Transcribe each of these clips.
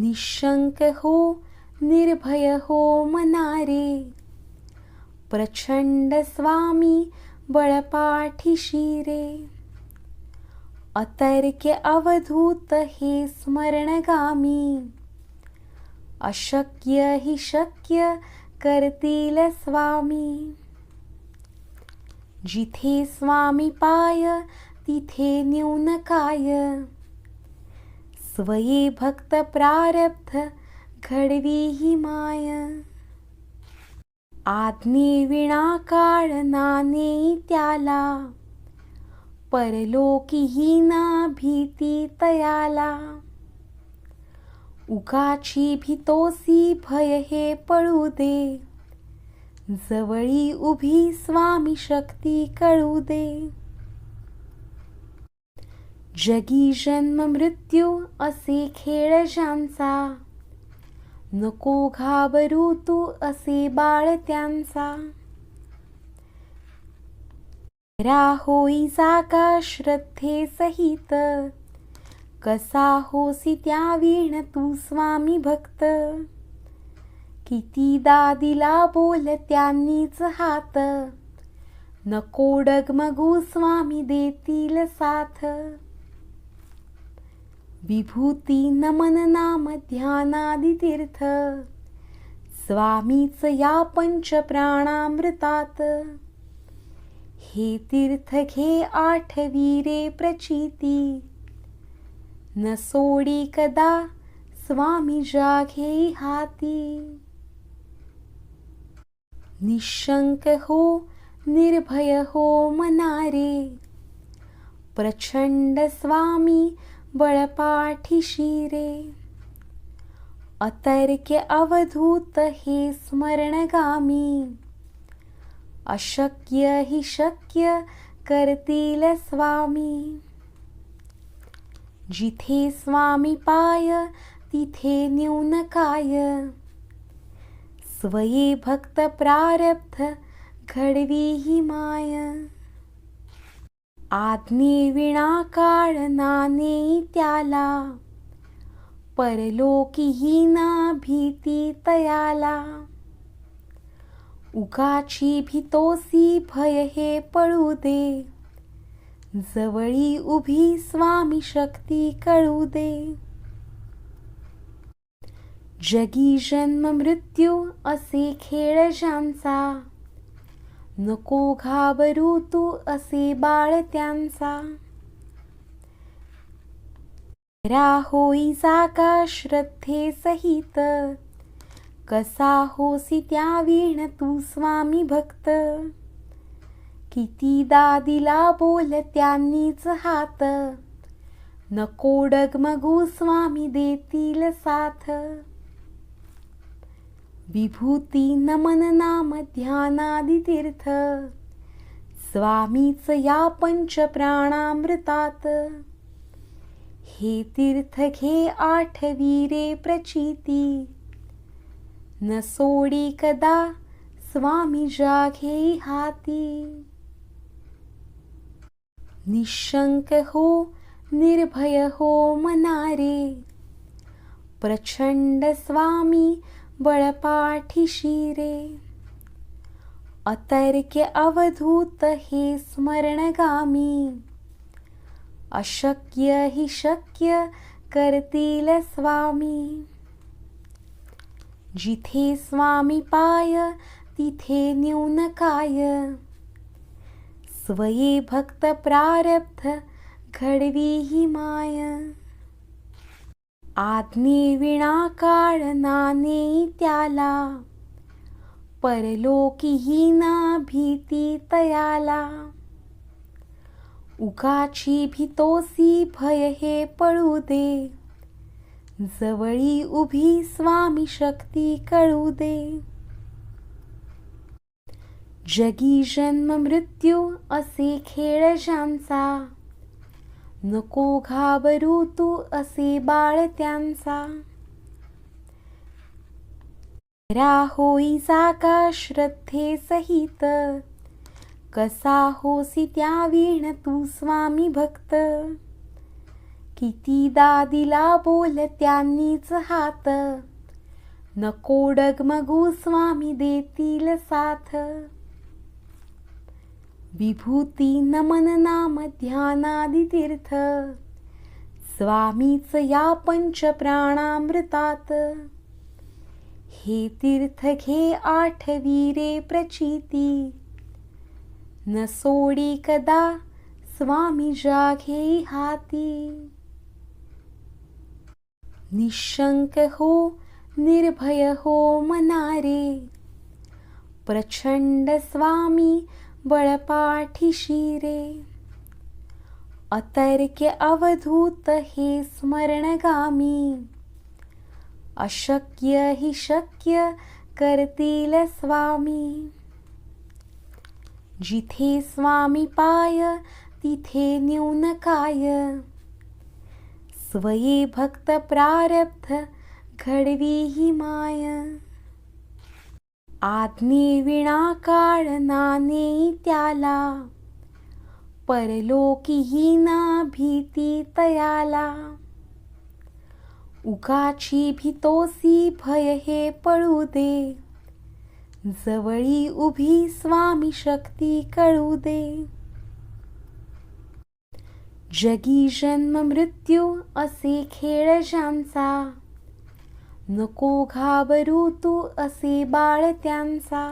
निशंक हो निर्भय हो मनारे, प्रचंड स्वामी बळपाठीशी रे. अतर्क्य अवधूत हे स्मरणगामी, अशक्य हि शक्य करतील स्वामी. जिथे स्वामी पाय तिथे न्यून काय, स्वये भक्त प्रारब्ध घडवी ही माय. आज्ञे विना काळ नाने त्याला, परलोकी ही ना भीती तयाला. उगाची भीतोसी भय हे पळू दे, जवळी उभी स्वामी शक्ती कळू दे. जगी जन्म मृत्यू असे खेळ ज्यांचा, नको घाबरू तू असे बाळ त्यांचा. राहोई जागा श्रद्धे सहित, कसा होसी त्या वीण तू स्वामी भक्त. कितीदा दिला बोल त्यांनीच हात, नको डगमगू स्वामी देतील साथ. विभूती नमन नाम ध्यानादि तीर्थ, स्वामीच या पंच प्राणामृतात. हे तीर्थ घे आठवी रे प्रचिती, न सोडी कदा स्वामी जाघे हाती. निशंक हो निर्भय हो मनारे, प्रचंड स्वामी बळपाठीशी रे. अतर्क्य अवधूत हे स्मरणगामी, अशक्य हि शक्य करतील स्वामी. जिथे स्वामी पाय तिथे न्यून काय, स्वये भक्त प्रारब्ध घडवी ही माय. आज्ञे विना काळ नाने त्याला, परलोकी ही ना भीती तयाला. उगाची भीतोसी भय हे पळू दे, जवळी उभी स्वामी शक्ती कळू दे. जगी जन्म मृत्यू असे खेळ ज्यांचा, नको घाबरू तू असे बाळ त्यांचा. राहोई जागा श्रद्धे सहित, कसा होसी त्या वीण तू स्वामी भक्त. कितीदा दिला बोल त्यांनीच हात, नको डगमगू स्वामी देतील साथ. विभूती नमन नाम ध्यानादि तीर्थ, स्वामीच या पंच प्राणामृतात. हे तीर्थ घे आठवी रे प्रचिती, न सोडी कदा स्वामी जाघे हाती. निशंक हो निर्भय हो मनारे, प्रचंड स्वामी बळपाठीशी रे. अतर्क्य अवधूत हे स्मरणगामी, अशक्य हि शक्य करतील स्वामी. जिथे स्वामी पाय तिथे न्यून काय, स्वये भक्त प्रारब्ध घडवी ही माय. आज्ञे विना काळ नाने त्याला, परलोकी ही ना भीती तयाला. उगाची भीतोसी भय हे पळू दे, जवळी उभी स्वामी शक्ती कळू दे. जगी जन्म मृत्यू असे खेळ ज्यांचा, नको घाबरू तू असे बाळ त्यांचा. राहोई जागा श्रद्धे सहित, कसा होसी त्या वीण तू स्वामी भक्त. कितीदा दिला बोल त्यांनीच हात, नको डगमगू स्वामी देतील साथ. विभूती नमन नाम ध्यानादि तीर्थ, स्वामीच या पंच प्राणामृतात. हे तीर्थ घे आठवी रे प्रचिती, न सोडी कदा स्वामी जाघे हाती. निशंक हो निर्भय हो मनारे, प्रचंड स्वामी बळपाठीशी रे. अतर्क्य अवधूत हे स्मरणगामी, अशक्य हि शक्य करतील स्वामी. जिथे स्वामी पाय तिथे न्यून काय, स्वये भक्त प्रारब्ध घडवी ही माय. आज्ञे विना काळ नाने त्याला, परलोकीही ना भीती तयाला. उगाची भीतोसी भय हे पळू दे, जवळी उभी स्वामी शक्ती कळू दे. जगी जन्म मृत्यू असे खेळ ज्यांचा, नको घाबरू तू असे बाळ त्यांचा.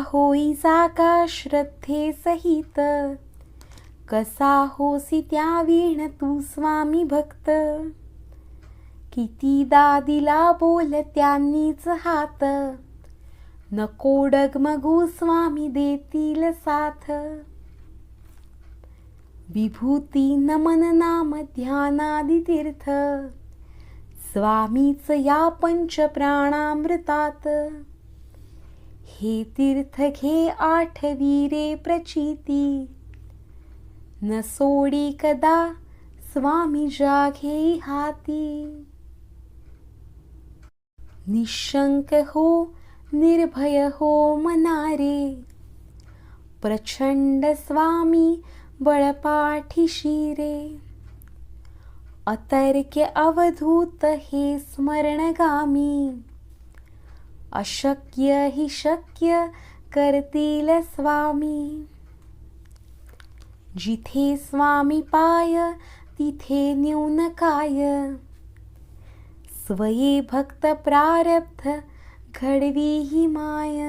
होई जागा श्रद्धे सहित, कसा होसी त्या वीण तू स्वामी भक्त. कितीदा दिला बोल त्यांनीच हात, नको डगमगू स्वामी देतील साथ. विभूती नमन नाम ध्यानादि तीर्थ, स्वामीच या पंच प्राणामृतात. हे तीर्थ घे आठवी रे प्रचिती, न सोडी कदा स्वामी जाघे हाती. निशंक हो निर्भय हो मनारे, प्रचंड स्वामी बळपाठीशी रे. अतर्क्य अवधूत हे स्मरणगामी, अशक्य हि शक्य करतील स्वामी. जिथे स्वामी पाय तिथे न्यून काय, स्वये भक्त प्रारब्ध घडवी ही माय.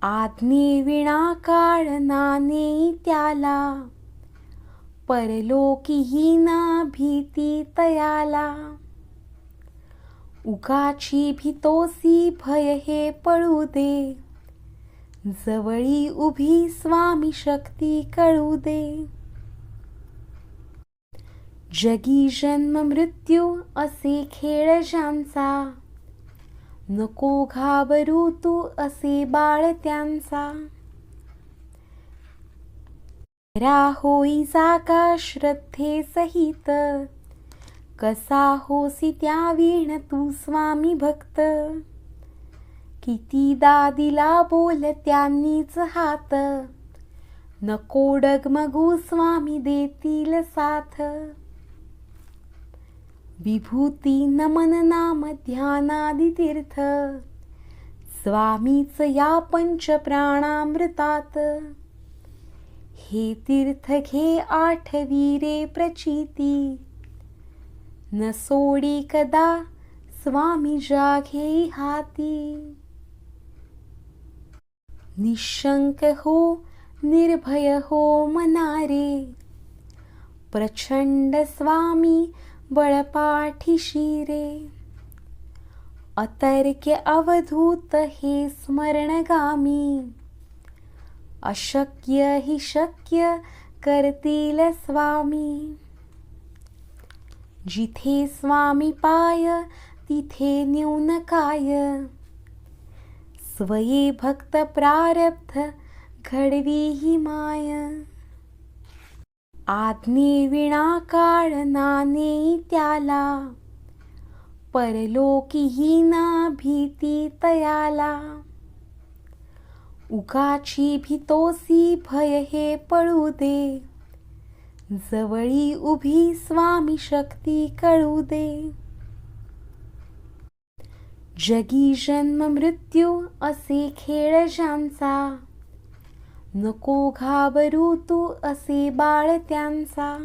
आज्ञे विना काळ नाने त्याला, परलोकीही ना भीती तयाला. उगाची भीतोसी भय हे पळू दे, जवळी उभी स्वामी शक्ती कळू दे. जगी जन्म मृत्यू असे खेळ ज्यांचा, नको घाबरू तू असे बाळ त्यांचा. होई जागा श्रद्धे सहित, कसा होसी त्या वीण तू स्वामी भक्त. कितीदा दिला बोल त्यांनीच हात, नको डगमगू स्वामी देतील साथ. विभूती नमन नाम ध्यानादि तीर्थ, स्वामीच या पंच प्राणामृतात. हे तीर्थ घे आठवी रे प्रचिती, न सोडी कदा स्वामी जाघे हाती. निशंक हो निर्भय हो मनारे, प्रचंड स्वामी बळपाठीशी रे. अतर्क्य अवधूत हे स्मरणगामी, अशक्य हि शक्य करतील स्वामी. जिथे स्वामी पाय तिथे न्यून काय, स्वये भक्त प्रारब्ध घडवी ही माय. आज्ञे विना काळ नाने त्याला, परलोकीही ना भीती तयाला. उगाची भीतोसी भय हे पळू दे, जवळी उभी स्वामी शक्ती कळू दे. जगी जन्म मृत्यू असे खेळ ज्यांचा, नको घाबरू तू असे बाळ त्यांचा.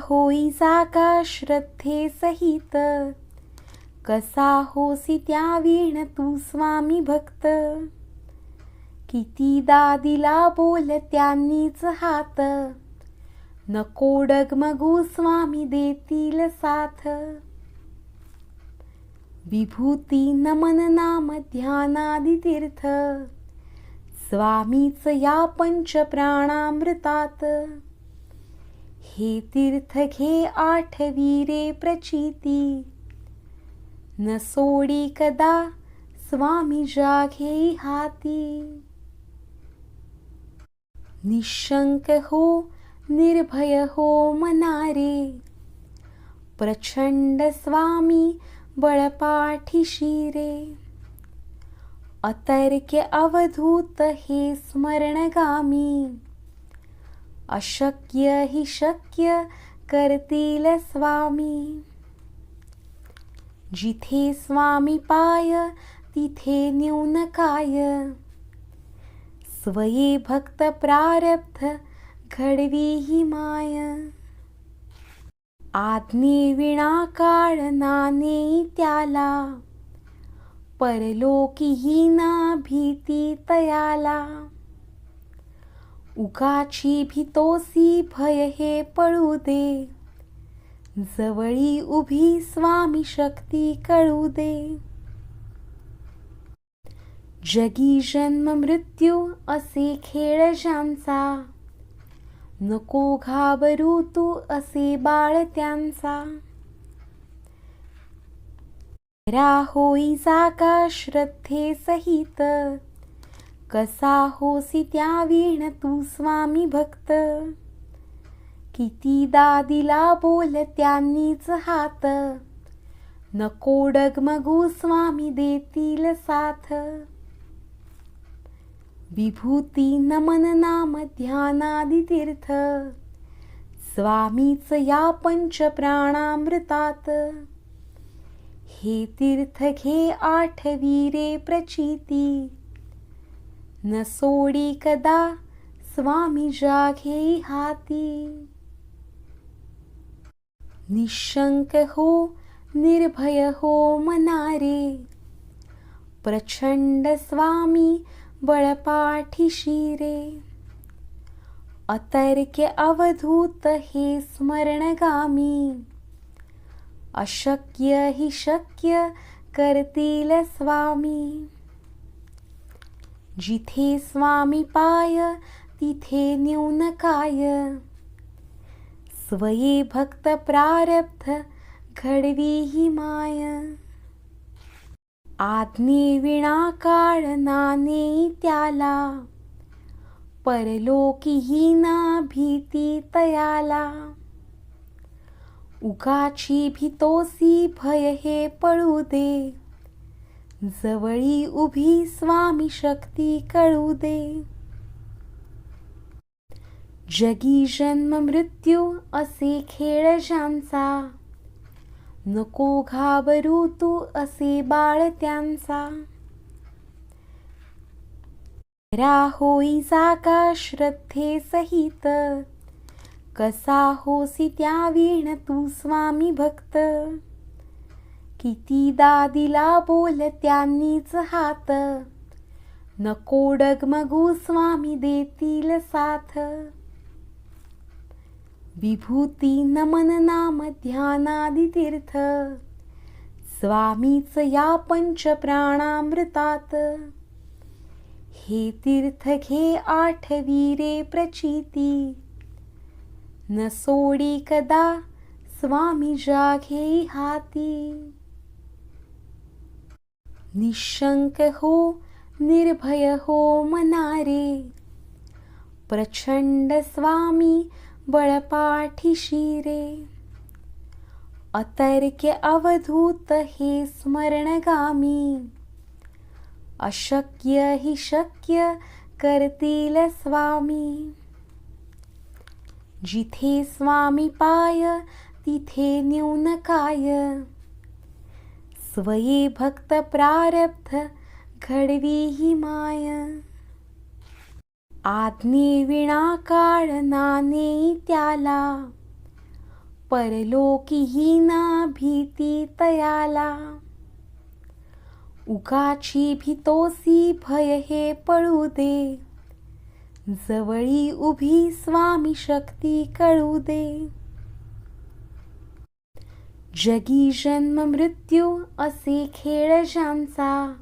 होई जागा श्रद्धे सहित, कसा होसी त्या वीण तू स्वामी भक्त. कितीदा दिला बोल त्यांनीच हात, नको डगमगू स्वामी देतील साथ. विभूती नमन नाम ध्यानादि तीर्थ, स्वामीच या पंच प्राणामृतात. हे तीर्थ घे आठवी रे प्रचिती, न सोडी कदा स्वामी जाघे हाती. निशंक हो निर्भय हो मनारे, प्रचंड स्वामी बळपाठीशी रे. अतर्क्य अवधूत हे स्मरणगामी, अशक्य हि शक्य करतील स्वामी. जिथे स्वामी पाय तिथे न्यून काय, स्वये भक्त प्रारब्ध घडवी ही माय. आज्ञे विना काळ नाने त्याला, परलोकीही ना भीती तयाला. उगाची भीतोसी भय हे पळू दे, जवळी उभी स्वामी शक्ती कळू दे. जगी जन्म मृत्यू असे खेळ ज्यांचा, नको घाबरू तू असे बाळ त्यांचा. होई जागा श्रद्धे सहित, कसा होसी त्या वीण तू स्वामी भक्त. कितीदा दिला बोल त्यांनीच हात, नको डगमगू स्वामी देतील साथ. विभूती नमन नाम ध्यानादि तीर्थ, स्वामीच या पंच प्राणामृतात. हे तीर्थ घे आठवी रे प्रचिती, न सोडी कदा स्वामी जाघे हाती. निशंक हो निर्भय हो मनारे, प्रचंड स्वामी बळपाठीशी रे. अतर्क्य अवधूत हे स्मरणगामी, अशक्य हि शक्य करतील स्वामी. जिथे स्वामी पाय तिथे न्यून काय, स्वये भक्त प्रारब्ध घडवी ही माय. आज्ञे विना काळ नाने त्याला, परलोकीही ना भीती तयाला. उगाची भीतोसी भय हे पळू दे, जवळी उभी स्वामी शक्ती कळू दे. निशंक हो निर्भय हो मनारे, प्रचंड स्वामी बळपाठीशी रे. अशक्य हि शक्य करतील स्वामी. जिथे स्वामी पाय तिथे न्यून काय, स्वये भक्त प्रारब्ध घडवी ही माय. आज्ञे विना काळ नाने त्याला, परलोकीही ना भीती तयाला. उगाची भीतोसी भय हे पळू दे, जवळी उभी स्वामी शक्ती कळू दे. जगी जन्म मृत्यू असे खेळ ज्यांचा, नको घाबरू तू असे बाळ त्यांचा. होई जागा श्रद्धे सहित, कसा होसी त्या वीण तू स्वामी भक्त. कितीदा दिला बोल त्यांनीच हात, नको डगमगू स्वामी देतील साथ. विभूती नमन नाम ध्यानादि तीर्थ, स्वामीच या पंच प्राणामृतात. हे तीर्थ घे आठवी रे प्रचिती, न सोडी कदा स्वामी जाघे हाती. निशंक हो निर्भय हो मनारे, प्रचंड स्वामी बळपाठीशी रे. अतर्क्य अवधूत हे स्मरणगामी, अशक्य हि शक्य करतील स्वामी. जिथे स्वामी पाय तिथे न्यून काय. स्वये भक्त प्रारब्ध घडवी ही माय. आज्ञे विना काळ नाने त्याला. परलोकीही ना भीती तयाला. उगाची भीतोसी भय हे पळू दे. जवळी उभी स्वामी शक्ती कळू दे. जगी जन्म मृत्यू असे खेळ ज्यांचा.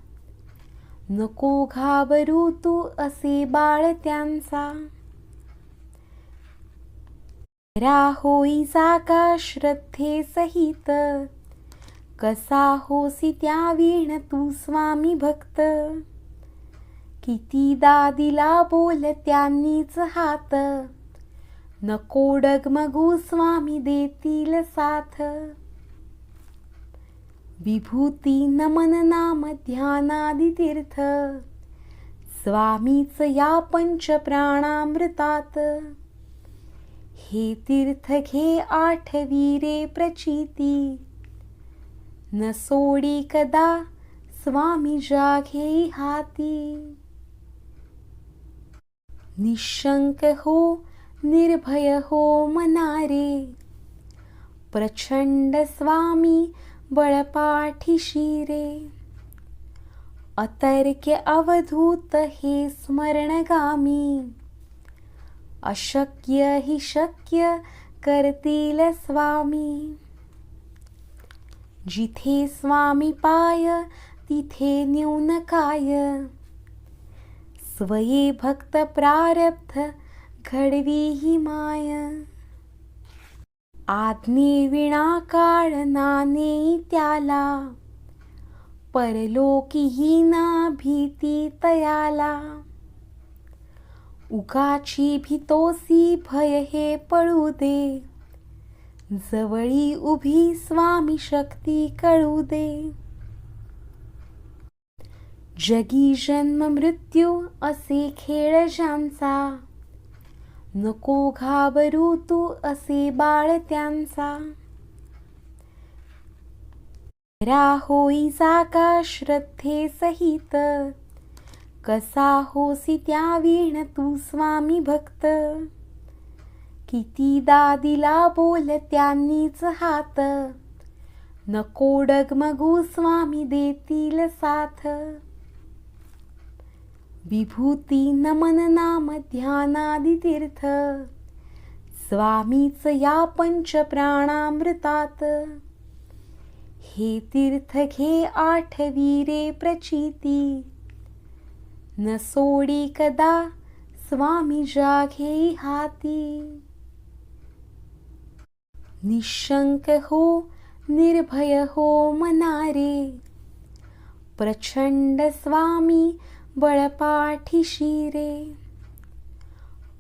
नको घाबरू तू असे बाळ त्यांचा. होई जागा श्रद्धे सहित. कसा होसी त्या वीण तू स्वामी भक्त. कितीदा दिला बोल त्यांनीच हात. नको डगमगू स्वामी देतील साथ. विभूती नमन नाम ध्यानादि तीर्थ. स्वामीच या पंच प्राणामृतात. हे तीर्थ घे आठवी रे प्रचिती. न सोडी कदा स्वामी जाघे हाती. निशंक हो निर्भय हो मनारे. प्रचंड स्वामी बळपाठीशी रे. अतर्क्य अवधूत हे स्मरणगामी. अशक्य हि शक्य करतील स्वामी. जिथे स्वामी पाय तिथे न्यून काय. स्वये भक्त प्रारब्ध घडवी ही माय. आज्ञे विना काळ नाने त्याला. परलोकीही ना भीती तयाला. उगाची भीतोसी भय हे पळू दे. जवळी उभी स्वामी शक्ती कळू दे. जगी जन्म मृत्यू असे खेळ ज्यांचा. नको घाबरू तू असे बाळ त्यांचा. होई जागा श्रद्धे सहित. कसा होसी त्या वीण तू स्वामी भक्त. कितीदा दिला बोल त्यांनीच हात. नको डगमगू स्वामी देतील साथ. विभूती नमन नाम ध्यानादि तीर्थ. स्वामीच या पंच प्राणामृतात. हे तीर्थ घे आठवी रे प्रचिती. न सोडी कदा स्वामी जाघे हाती. निशंक हो निर्भय हो मनारे. प्रचंड स्वामी बळपाठीशी रे.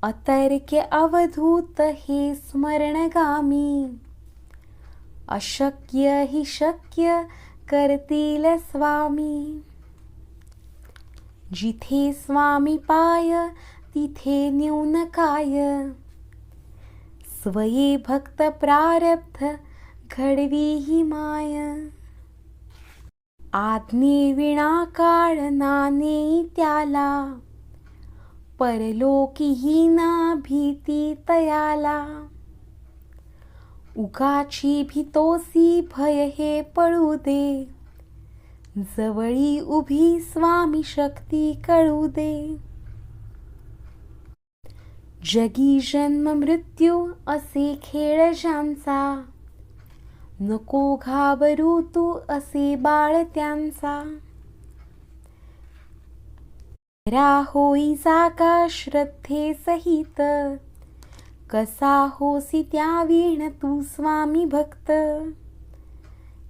अतर्क्य अवधूत हे स्मरणगामी. अशक्य हि शक्य करतील स्वामी. जिथे स्वामी पाय तिथे न्यून काय. स्वये भक्त प्रारब्ध घडवी ही माय. आज्ञे विना काळ नाने त्याला. परलोकीही ना भीती तयाला. उगाची भीतोसी भय हे पळू दे. जवळी उभी स्वामी शक्ती कळू दे. जगी जन्म मृत्यू असे खेळ ज्यांचा. नको घाबरू तू असे बाळ त्यांचा. होई जागा श्रद्धे सहित. कसा होसी त्या वीण तू स्वामी भक्त.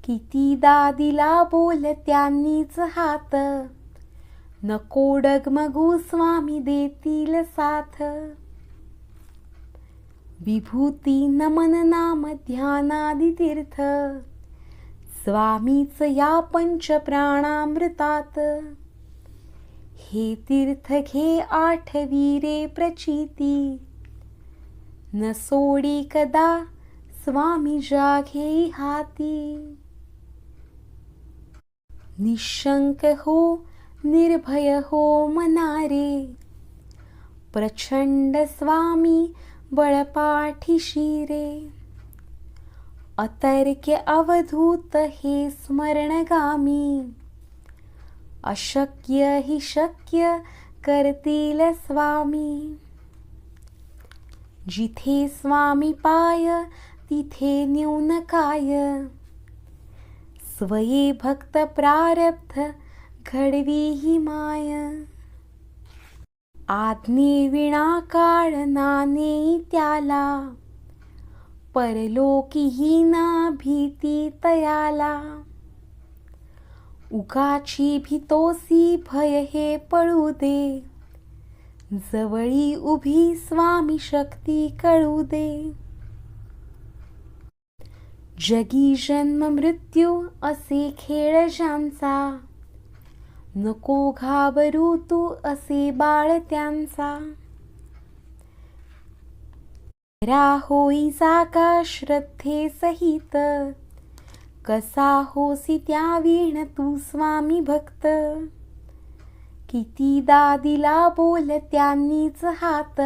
कितीदा दिला बोल त्यांनीच हात. नको डगमगू स्वामी देतील साथ. विभूती नमन नाम ध्यानादि तीर्थ. स्वामीच या पंच प्राणामृतात. हे तीर्थ घे आठवी रे प्रचिती, न सोडी कदा स्वामी जाघे हाती. निशंक हो निर्भय हो मनारे, प्रचंड स्वामी बळपाठीशी रे. अतर्क्य अवधूत हे स्मरणगामी, अशक्य हि शक्य करतील स्वामी. जिथे स्वामी पाय तिथे न्यून काय, स्वये भक्त प्रारब्ध घडवी ही माय. आज्ञे विना काळ नाने त्याला, परलोकी ना भीती तयाला. उगाची भीतोसी भय हे पळू दे, जवळी उभी स्वामी शक्ती कळू दे. जगी जन्म मृत्यू असे खेळ ज्यांचा, नको घाबरू तू असे बाळ त्यांचा. होई जागा श्रद्धे सहित, कसा होसी त्या वीण तू स्वामी भक्त. कितीदा दिला बोल त्यांनीच हात,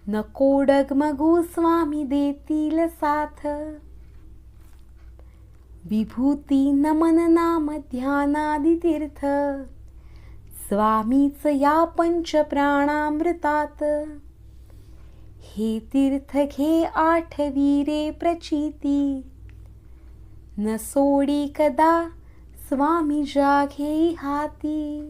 नको डगमगू स्वामी देतील साथ. विभूती नमन नाम ध्यानादि तीर्थ, स्वामीच या पंच प्राणामृतात. हे तीर्थ घे आठवी रे प्रचिती, न सोडी कदा स्वामी जाघे हाती.